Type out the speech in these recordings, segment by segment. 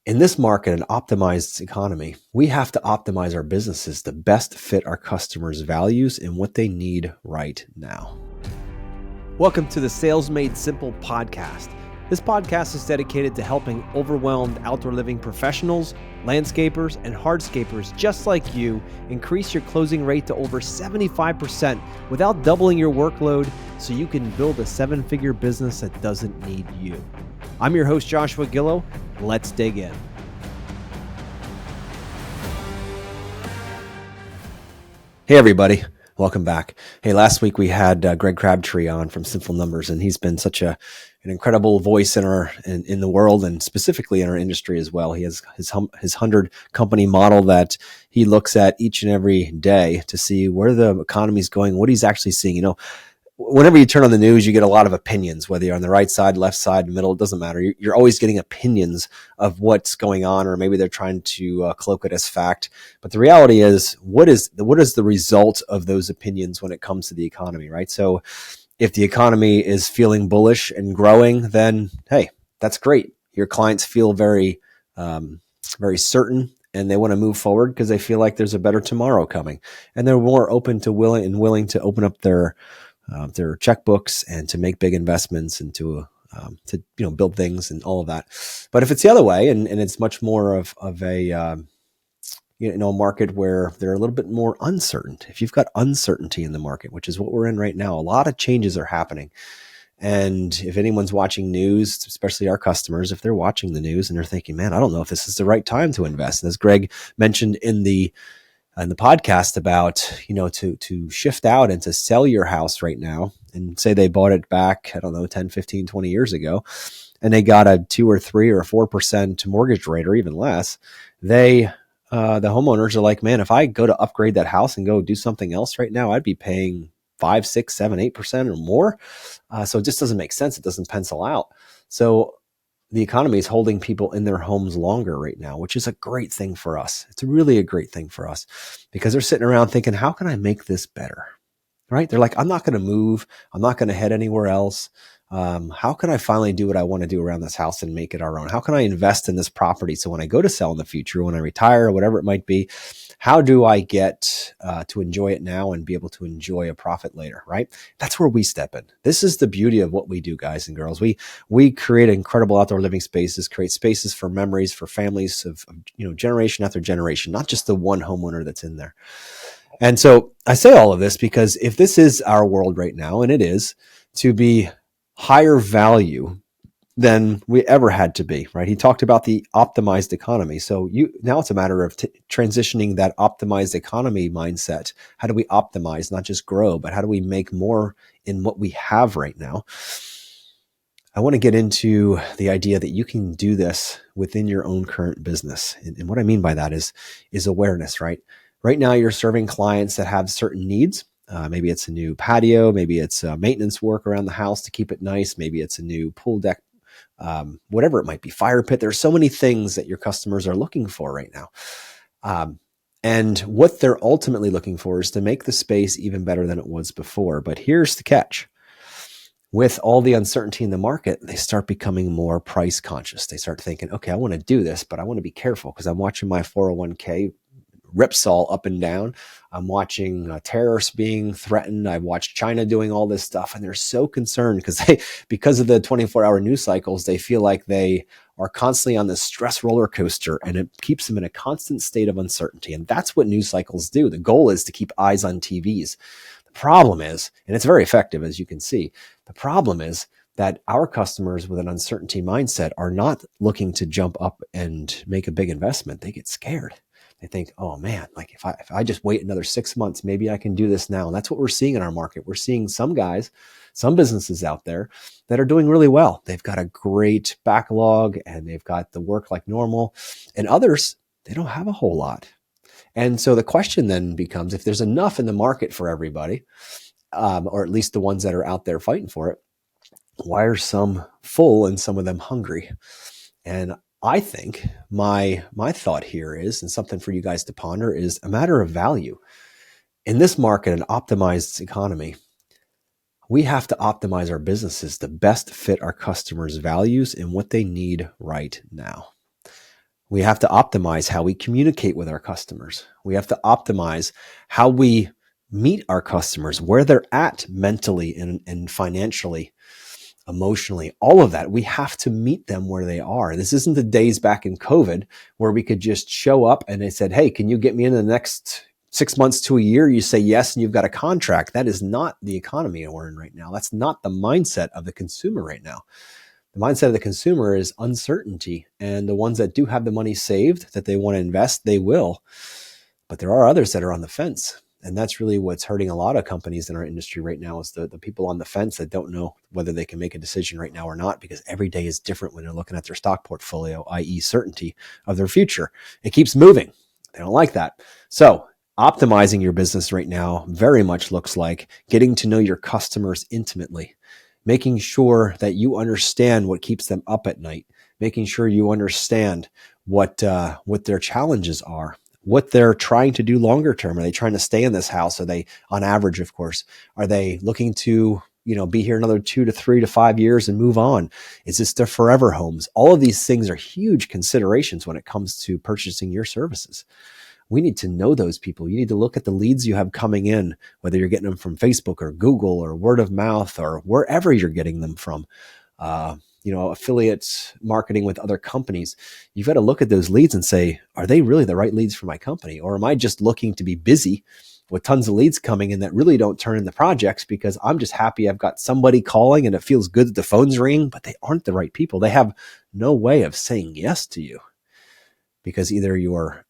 In this market and optimized economy, we have to optimize our businesses to best fit our customers' values and what they need right now. Welcome to the Sales Made Simple podcast. This podcast is dedicated to helping overwhelmed outdoor living professionals, landscapers, and hardscapers just like you increase your closing rate to over 75% without doubling your workload so you can build a seven-figure business that doesn't need you. I'm your host, Joshua Gillow. Let's dig in. Hey, everybody. Welcome back. Hey, last week we had Greg Crabtree on from Simple Numbers, and he's been such an incredible voice in the world and specifically in our industry as well. He has his 100 company model that he looks at each and every day to see where the economy is going, what he's actually seeing. You know, whenever you turn on the news, you get a lot of opinions, whether you're on the right side, left side, middle, it doesn't matter. You're always getting opinions of what's going on, or maybe they're trying to cloak it as fact. But the reality is, what is the result of those opinions when it comes to the economy, right? So if the economy is feeling bullish and growing, then, hey, that's great. Your clients feel very, very certain, and they want to move forward because they feel like there's a better tomorrow coming. And they're more open to willing to open up their checkbooks and to make big investments and to build things and all of that. But if it's the other way, and it's much more of a market where they're a little bit more uncertain. If you've got uncertainty in the market, which is what we're in right now, a lot of changes are happening. And if anyone's watching news, especially our customers, if they're watching the news and they're thinking, man, I don't know if this is the right time to invest. And as Greg mentioned in the podcast about, to shift out and to sell your house right now, and say they bought it back, 10, 15, 20 years ago, and they got a 2 or 3 or 4% mortgage rate or even less, the homeowners are like, man, if I go to upgrade that house and go do something else right now, I'd be paying 5, 6, 7, 8% or more. So it just doesn't make sense. It doesn't pencil out. So the economy is holding people in their homes longer right now, which is a great thing for us. It's really a great thing for us because they're sitting around thinking, how can I make this better? Right? They're like, I'm not going to move. I'm not going to head anywhere else. How can I finally do what I want to do around this house and make it our own? How can I invest in this property so when I go to sell in the future, when I retire, or whatever it might be, how do I get to enjoy it now and be able to enjoy a profit later, right? That's where we step in. This is the beauty of what we do, guys and girls. We create incredible outdoor living spaces, create spaces for memories, for families of generation after generation, not just the one homeowner that's in there. And so I say all of this because if this is our world right now, and it is, to be higher value than we ever had to be, right? He talked about the optimized economy. So now it's a matter of transitioning that optimized economy mindset. How do we optimize, not just grow, but how do we make more in what we have right now? I want to get into the idea that you can do this within your own current business. And what I mean by that is awareness, right? Right now, you're serving clients that have certain needs. Maybe it's a new patio. Maybe it's maintenance work around the house to keep it nice. Maybe it's a new pool deck, whatever it might be, fire pit. There's so many things that your customers are looking for right now. And what they're ultimately looking for is to make the space even better than it was before. But here's the catch. With all the uncertainty in the market, they start becoming more price conscious. They start thinking, okay, I want to do this, but I want to be careful because I'm watching my 401k ripsaw up and down. I'm watching terrorists being threatened. I've watched China doing all this stuff, and they're so concerned because of the 24-hour news cycles, they feel like they are constantly on this stress roller coaster, and it keeps them in a constant state of uncertainty. And that's what news cycles do. The goal is to keep eyes on TVs. The problem is, and it's very effective, as you can see, the problem is that our customers with an uncertainty mindset are not looking to jump up and make a big investment. They get scared. They think, oh man, like if I just wait another 6 months, maybe I can do this now. And that's what we're seeing in our market. We're seeing some guys, some businesses out there that are doing really well. They've got a great backlog and they've got the work like normal. And others, they don't have a whole lot. And so the question then becomes, if there's enough in the market for everybody, or at least the ones that are out there fighting for it, why are some full and some of them hungry? And I think my thought here is, and something for you guys to ponder, is a matter of value. In this market, an optimized economy, we have to optimize our businesses to best fit our customers' values and what they need right now. We have to optimize how we communicate with our customers. We have to optimize how we meet our customers, where they're at mentally and financially, emotionally, all of that. We have to meet them where they are. This isn't the days back in COVID where we could just show up and they said, hey, can you get me in the next 6 months to a year? You say yes, and you've got a contract. That is not the economy we're in right now. That's not the mindset of the consumer right now. The mindset of the consumer is uncertainty. And the ones that do have the money saved that they want to invest, they will. But there are others that are on the fence. And that's really what's hurting a lot of companies in our industry right now is the people on the fence that don't know whether they can make a decision right now or not, because every day is different when they're looking at their stock portfolio, i.e. certainty of their future. It keeps moving. They don't like that. So optimizing your business right now very much looks like getting to know your customers intimately, making sure that you understand what keeps them up at night, making sure you understand what their challenges are, what they're trying to do longer term. Are they trying to stay in this house? Are they, on average, of course, are they looking to, be here another 2 to 3 to 5 years and move on? Is this their forever homes? All of these things are huge considerations when it comes to purchasing your services. We need to know those people. You need to look at the leads you have coming in, whether you're getting them from Facebook or Google or word of mouth or wherever you're getting them from. Affiliate marketing with other companies. You've got to look at those leads and say, are they really the right leads for my company? Or am I just looking to be busy with tons of leads coming in that really don't turn into projects because I'm just happy I've got somebody calling and it feels good that the phone's ringing, but they aren't the right people. They have no way of saying yes to you because either your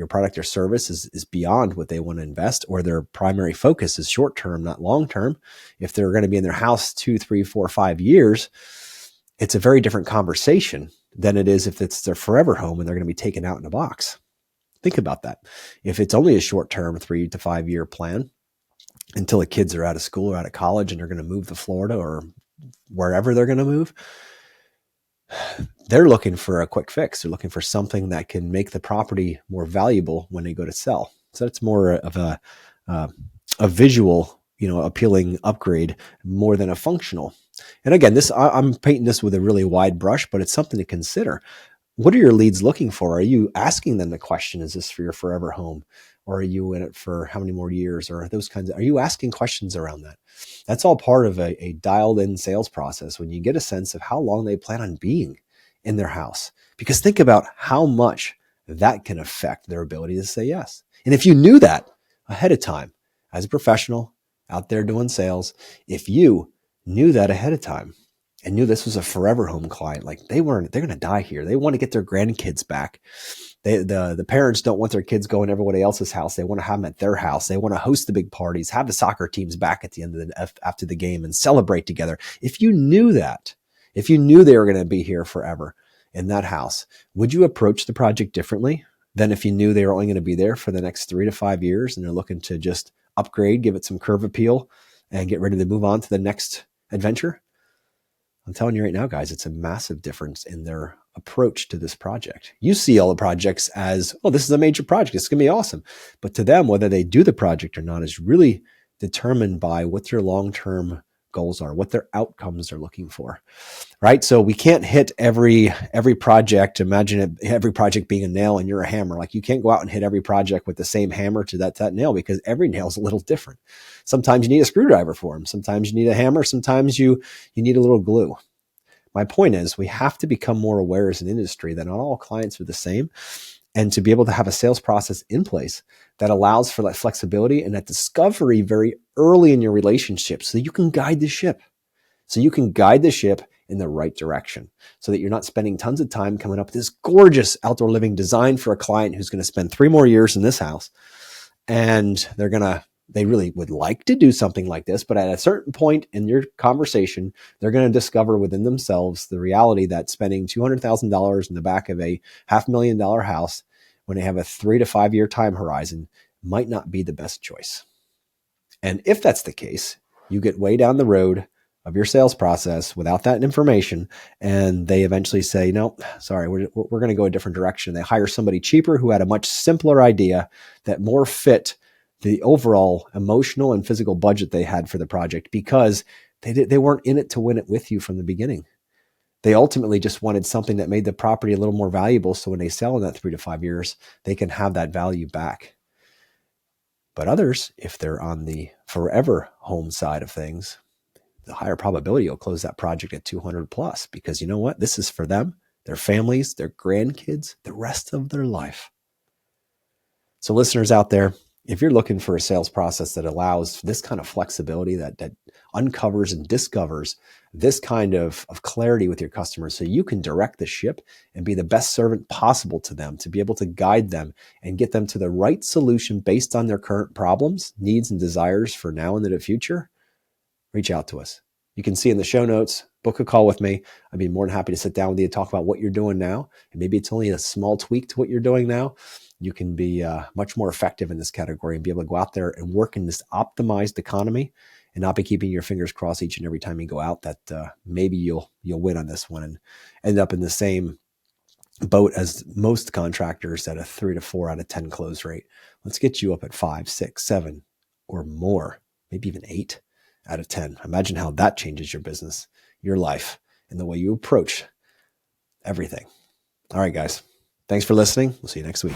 product or service is beyond what they want to invest, or their primary focus is short term, not long term. If they're going to be in their house 2, 3, 4, 5 years, it's a very different conversation than it is if it's their forever home and they're going to be taken out in a box. Think about that. If it's only a short term 3 to 5 year plan until the kids are out of school or out of college and they're going to move to Florida or wherever they're going to move, they're looking for a quick fix. They're looking for something that can make the property more valuable when they go to sell. So it's more of a visual, appealing upgrade more than a functional. And again, I'm painting this with a really wide brush, but it's something to consider. What are your leads looking for? Are you asking them the question, is this for your forever home? Or are you in it for how many more years? Or those kinds of, are you asking questions around that? That's all part of a dialed in sales process when you get a sense of how long they plan on being in their house. Because think about how much that can affect their ability to say yes. And if you knew that ahead of time, as a professional out there doing sales, if you knew that ahead of time and knew this was a forever home client, like they're going to die here. They want to get their grandkids back. The parents don't want their kids going to everybody else's house. They want to have them at their house. They want to host the big parties, have the soccer teams back at the end of after the game and celebrate together. If you knew that, if you knew they were going to be here forever in that house, would you approach the project differently than if you knew they were only going to be there for the next 3 to 5 years and they're looking to just upgrade, give it some curve appeal and get ready to move on to the next adventure? I'm telling you right now, guys, it's a massive difference in their approach to this project. You see all the projects as, oh, this is a major project. It's going to be awesome. But to them, whether they do the project or not is really determined by what their long-term goals are, what their outcomes they're looking for, right? So we can't hit every project. Imagine every project being a nail and you're a hammer. Like you can't go out and hit every project with the same hammer to that nail because every nail is a little different. Sometimes you need a screwdriver for them. Sometimes you need a hammer. Sometimes you need a little glue. My point is we have to become more aware as an industry that not all clients are the same, and to be able to have a sales process in place that allows for that flexibility and that discovery very early in your relationship so you can guide the ship. So you can guide the ship in the right direction so that you're not spending tons of time coming up with this gorgeous outdoor living design for a client who's going to spend 3 more years in this house. And they really would like to do something like this, but at a certain point in your conversation, they're going to discover within themselves the reality that spending $200,000 in the back of a $500,000 house when they have a 3 to 5 year time horizon might not be the best choice. And if that's the case, you get way down the road of your sales process without that information, and they eventually say, no, sorry, we're going to go a different direction. They hire somebody cheaper who had a much simpler idea that more fit the overall emotional and physical budget they had for the project because they weren't in it to win it with you from the beginning. They ultimately just wanted something that made the property a little more valuable. So when they sell in that 3 to 5 years, they can have that value back. But others, if they're on the forever home side of things, the higher probability you'll close that project at 200 plus, because you know what? This is for them, their families, their grandkids, the rest of their life. So listeners out there, if you're looking for a sales process that allows this kind of flexibility, that uncovers and discovers this kind of clarity with your customers so you can direct the ship and be the best servant possible to them, to be able to guide them and get them to the right solution based on their current problems, needs, and desires for now and in the future, reach out to us. You can see in the show notes, book a call with me. I'd be more than happy to sit down with you and talk about what you're doing now. And maybe it's only a small tweak to what you're doing now. You can be much more effective in this category and be able to go out there and work in this optimized economy and not be keeping your fingers crossed each and every time you go out that maybe you'll win on this one and end up in the same boat as most contractors at a 3 to 4 out of 10 close rate. Let's get you up at 5, 6, 7 or more, maybe even 8 out of 10. Imagine how that changes your business, your life, and the way you approach everything. All right, guys. Thanks for listening. We'll see you next week.